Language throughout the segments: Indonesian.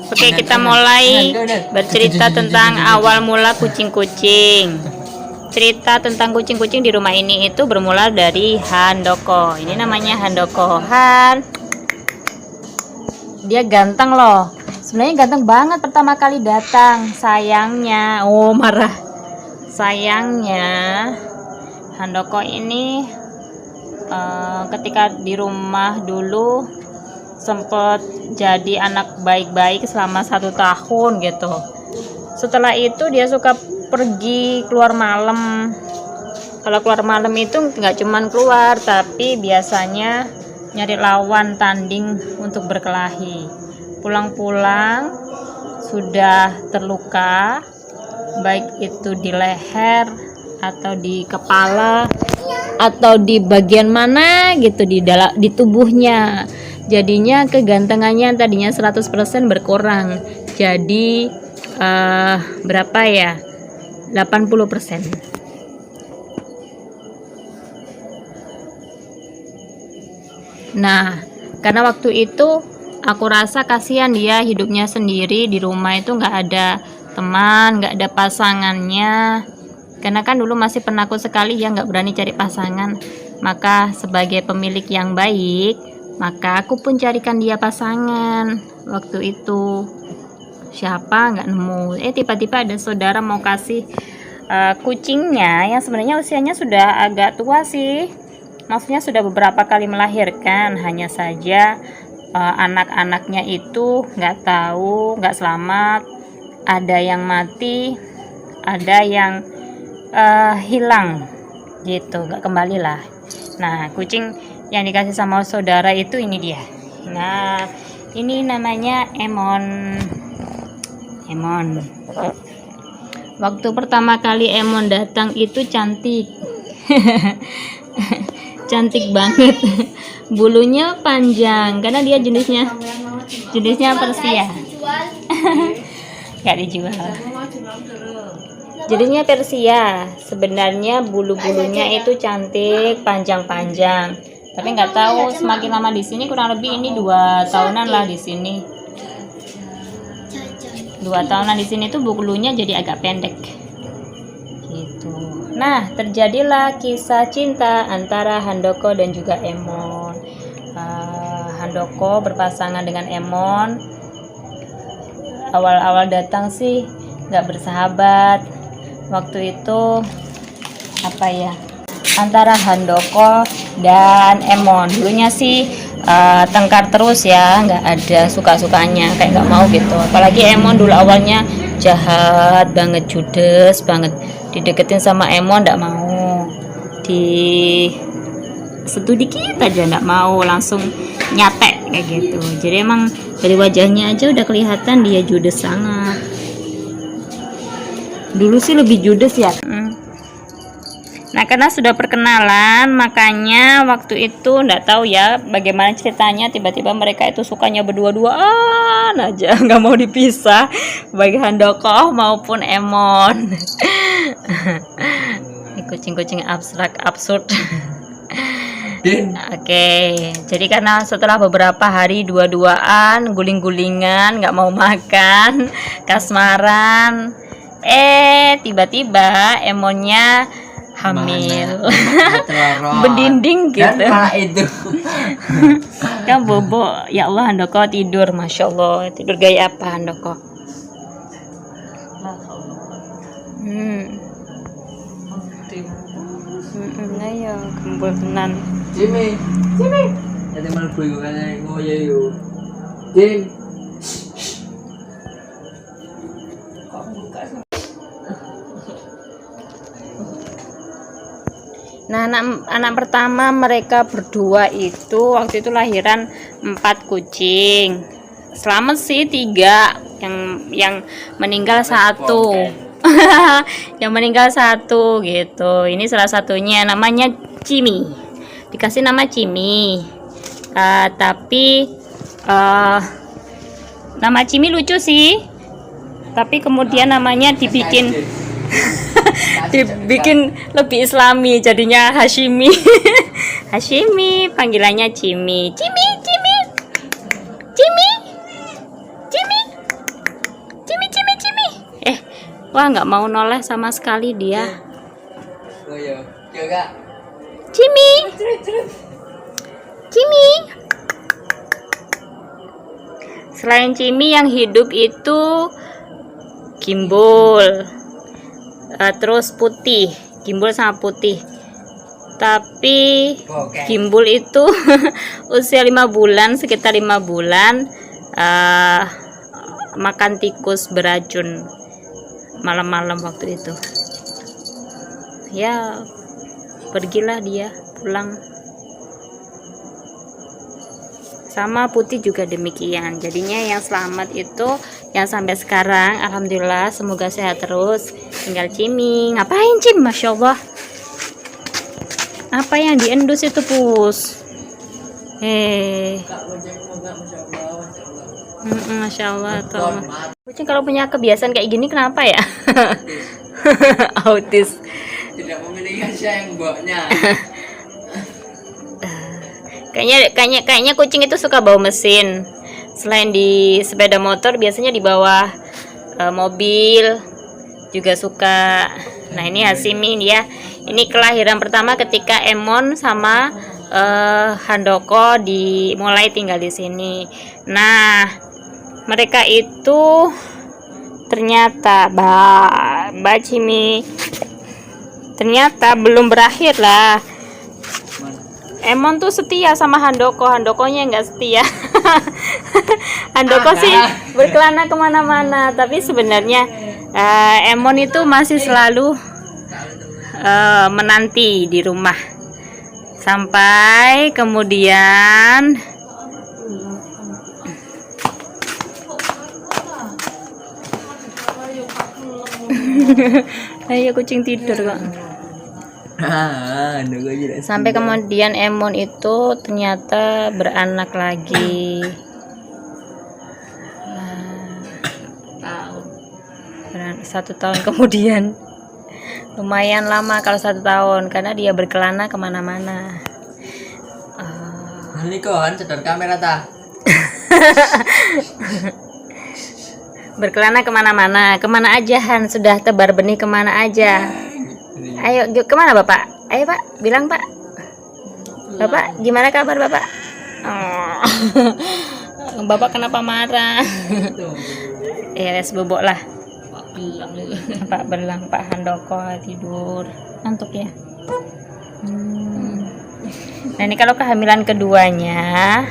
Oke, kita mulai bercerita tentang awal mula kucing-kucing. Cerita tentang kucing-kucing di rumah ini itu bermula dari Handoko. Ini namanya Handoko. Han, dia ganteng loh. Sebenarnya ganteng banget pertama kali datang. Sayangnya, marah. Sayangnya Handoko ini ketika di rumah dulu sempet jadi anak baik-baik selama 1 tahun gitu. Setelah itu dia suka pergi keluar malam. Kalau keluar malam itu nggak cuman keluar, tapi biasanya nyari lawan tanding untuk berkelahi. Pulang-pulang sudah terluka, baik itu di leher atau di kepala atau di bagian mana gitu di tubuhnya. Jadinya kegantengannya yang tadinya 100% berkurang jadi berapa ya, 80%. Nah, karena waktu itu aku rasa kasihan dia hidupnya sendiri di rumah itu, nggak ada teman, nggak ada pasangannya. Karena kan dulu masih penakut sekali ya, nggak berani cari pasangan. Maka sebagai pemilik yang baik, maka aku pun carikan dia pasangan. Waktu itu siapa nggak nemu, tiba-tiba ada saudara mau kasih kucingnya yang sebenarnya usianya sudah agak tua sih, maksudnya sudah beberapa kali melahirkan. Hanya saja anak-anaknya itu nggak tahu, nggak selamat, ada yang mati, ada yang hilang gitu, nggak kembali lah. Nah, kucing yang dikasih sama saudara itu ini dia. Nah, ini namanya Emon. Waktu pertama kali Emon datang itu cantik. Cantik banget. Bulunya panjang karena dia jenisnya Persia. Gak dijual. Jenisnya Persia. Sebenarnya bulu-bulunya itu cantik, panjang-panjang. Tapi nggak tahu semakin lama di sini, kurang lebih ini 2 tahunan lah di sini. 2 tahunan di sini tuh bulunya jadi agak pendek. Gitu. Nah, terjadilah kisah cinta antara Handoko dan juga Emon. Handoko berpasangan dengan Emon. Awal-awal datang sih nggak bersahabat. Waktu itu antara Handoko dan Emon dulunya sih tengkar terus ya, nggak ada suka-sukanya, kayak nggak mau gitu. Apalagi Emon dulu awalnya jahat banget, judes banget, dideketin sama Emon nggak mau, sentuh dikit aja nggak mau, langsung nyatek kayak gitu. Jadi emang dari wajahnya aja udah kelihatan dia judes sangat. Dulu sih lebih judes ya. Nah, karena sudah perkenalan, makanya waktu itu nggak tahu ya bagaimana ceritanya, tiba-tiba mereka itu sukanya berdua-duaan aja, nggak mau dipisah, baik Handoko maupun Emon. Kucing-kucing absurd. Oke, jadi karena setelah beberapa hari dua-duaan, guling-gulingan, nggak mau makan, kasmaran, tiba-tiba Emonnya hamil. Bendinding gitu. Kan bobo. Ya Allah, Handoko tidur, masya Allah. Tidur gaya apa Handoko? Ayo kembul tenan. Jimmy. Jadi malah gue kayaknya ngoyo yuk. Jim. Nah, anak pertama mereka berdua itu waktu itu lahiran 4 kucing. Selamat sih 3, yang meninggal 1. Yang meninggal 1 gitu. Ini salah satunya namanya Cimi. Dikasih nama Cimi. Tapi nama Cimi lucu sih. Tapi kemudian namanya dibikin lebih islami, jadinya Hashimi. Hashimi, panggilannya Cimi. Cimi. Wah, nggak mau noleh sama sekali dia. Oh iya, coba. Jimmy, Jimmy. Selain Jimmy yang hidup itu Gimbul, terus Putih, Gimbul sama Putih. Tapi Oke. Gimbul itu usia 5 bulan, sekitar 5 bulan, makan tikus beracun malam-malam waktu itu. Ya, pergilah dia pulang. Sama Putih juga demikian. Jadinya yang selamat itu yang sampai sekarang, alhamdulillah, semoga sehat terus. Tinggal Cimi. Ngapain Cim? Masya Allah. Apa yang diendus itu, Pus? Masya Allah. Kucing kalau punya kebiasaan kayak gini kenapa ya? Autis. Tidak memiliki sayang mboknya. Kayaknya kucing itu suka bawa mesin. Selain di sepeda motor, biasanya di bawah mobil juga suka. Nah, ini Hasimi ya. Ini kelahiran pertama ketika Emon sama Handoko dimulai tinggal di sini. Nah, mereka itu ternyata Mbak Cimi ternyata belum berakhir lah. Emon tuh setia sama Handoko, Handokonya nggak setia. Handoko sih berkelana kemana-mana, tapi sebenarnya Emon itu masih selalu menanti di rumah sampai kemudian ayo kucing tidur kok. Sampai kemudian Emon itu ternyata beranak lagi. 1 tahun kemudian. Lumayan lama kalau 1 tahun karena dia berkelana kemana-mana. Ini kan sedot kamera ta. Berkelana kemana-mana. Kemana aja Han? Sudah tebar benih kemana aja? Ayo kemana Bapak? Ayo Pak, bilang Pak. Bapak, gimana kabar Bapak? Oh. Bapak kenapa marah? Ya wes bobok lah. Pak belang, Pak Handoko tidur ngantuk ya. Nah ini kalau kehamilan keduanya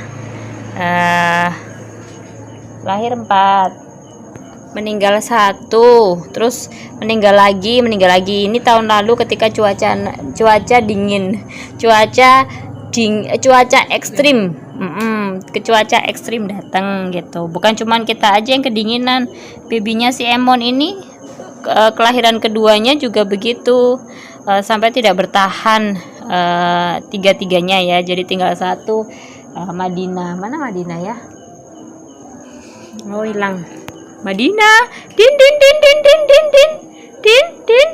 lahir 4, meninggal 1, terus meninggal lagi. Ini tahun lalu ketika cuaca dingin, cuaca ekstrim. Cuaca ekstrim datang gitu. Bukan cuman kita aja yang kedinginan, babynya si Emon ini kelahiran keduanya juga begitu, sampai tidak bertahan tiga-tiganya ya. Jadi tinggal 1 Madinah. Mana Madinah ya? Oh hilang. Madinah. Din din din din din din din din din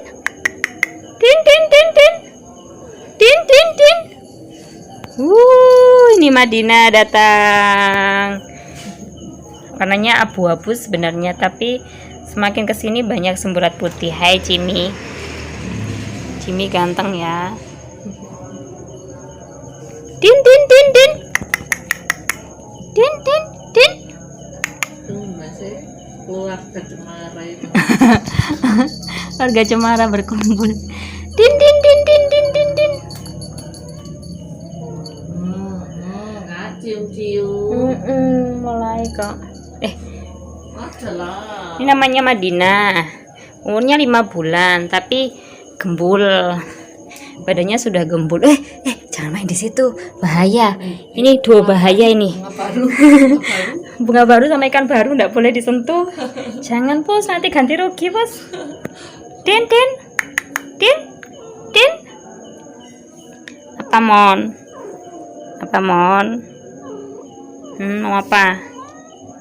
din din din din din din din. Ini Madinah datang. Warnanya abu-abu sebenarnya, tapi semakin kesini banyak semburat putih. Hai Cimi. Cimi ganteng ya. Din din din din. Din din din. Masih keluarga cemara itu. Warga cemara berkumpul. Din din din din din din din. Cium-cium. Mulai kok. Adalah. Ini namanya Madinah. Umurnya 5 bulan, tapi gembul. Badannya sudah gembul. Jangan main di situ, bahaya. Ini 2 bahaya ini. Bunga baru sama ikan baru nggak boleh disentuh. Jangan Pos, nanti ganti rugi Pos. Din din din din. Apa Mon? Mau apa?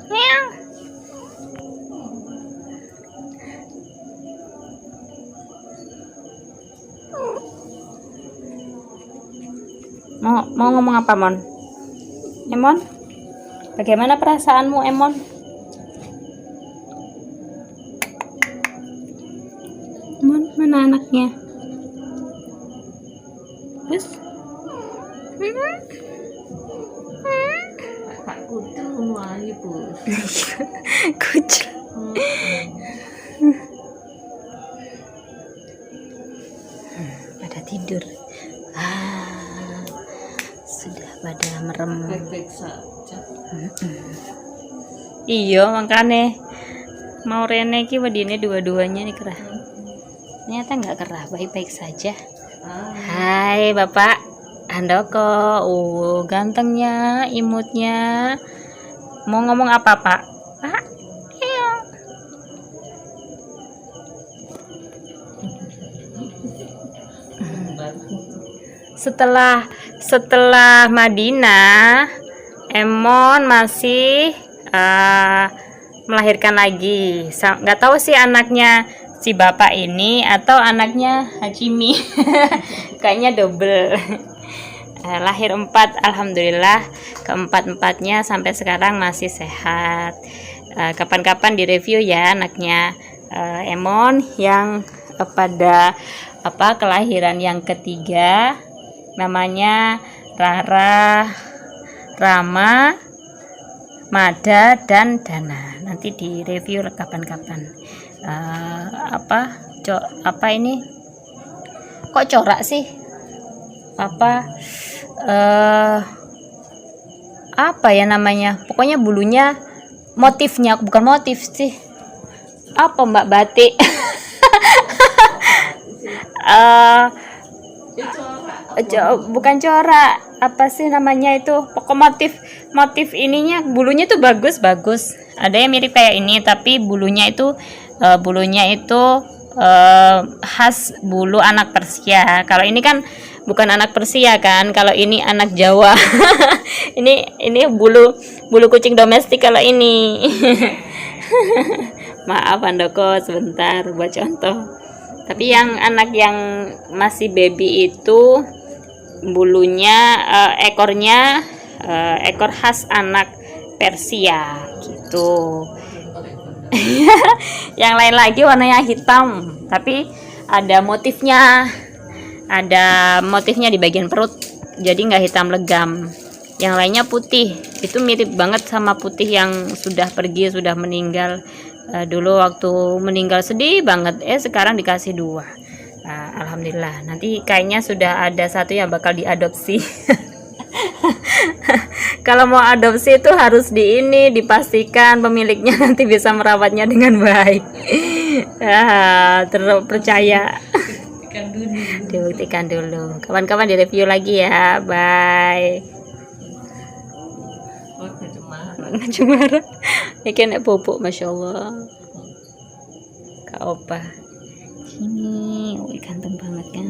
Meow. Mau ngomong apa Mon? Emon? Bagaimana perasaanmu Emon? sama anaknya. Bus. Pak kudu mulai bos. Kucel. Pada tidur. Sudah pada merem. Baik-baik saja. Iya, makanya mau Rene ki wedine dua-duanya nih kerah. Ternyata nggak kerah, baik-baik saja. Hai Bapak Handoko, gantengnya, imutnya. Mau ngomong apa Pak? Pak, iya. Setelah Madinah, Emon masih melahirkan lagi. Nggak tahu sih anaknya si bapak ini atau anaknya Hajimi. Kayaknya double. Lahir 4, alhamdulillah. Keempat-empatnya sampai sekarang masih sehat. Kapan-kapan direview ya anaknya Emon yang pada kelahiran yang ketiga, namanya Rara, Rama, Mada, dan Dana. Nanti direview kapan-kapan. Ini kok corak sih? Apa ya namanya? Pokoknya bulunya, motifnya bukan motif sih. Apa Mbak batik? Bukan corak, apa sih namanya itu? Pokok motif ininya, bulunya tuh bagus. Ada yang mirip kayak ini, tapi bulunya itu khas bulu anak Persia. Kalau ini kan bukan anak Persia kan, kalau ini anak Jawa. ini bulu kucing domestik kalau ini. Maaf Handoko, sebentar buat contoh. Tapi yang anak yang masih baby itu bulunya, ekornya ekor khas anak Persia gitu. Yang lain lagi warnanya hitam, tapi ada motifnya di bagian perut, jadi nggak hitam legam. Yang lainnya putih, itu mirip banget sama putih yang sudah meninggal. Dulu waktu meninggal sedih banget, sekarang dikasih 2. Alhamdulillah, nanti kayaknya sudah ada 1 yang bakal diadopsi. Kalau mau adopsi itu harus dipastikan pemiliknya nanti bisa merawatnya dengan baik. Terpercaya. Dibuktikan dulu. Kapan-kapan direview lagi ya. Bye. Cemara. Ini kan bobok, masya Allah. Kak Opa. Sini, ganteng banget kan.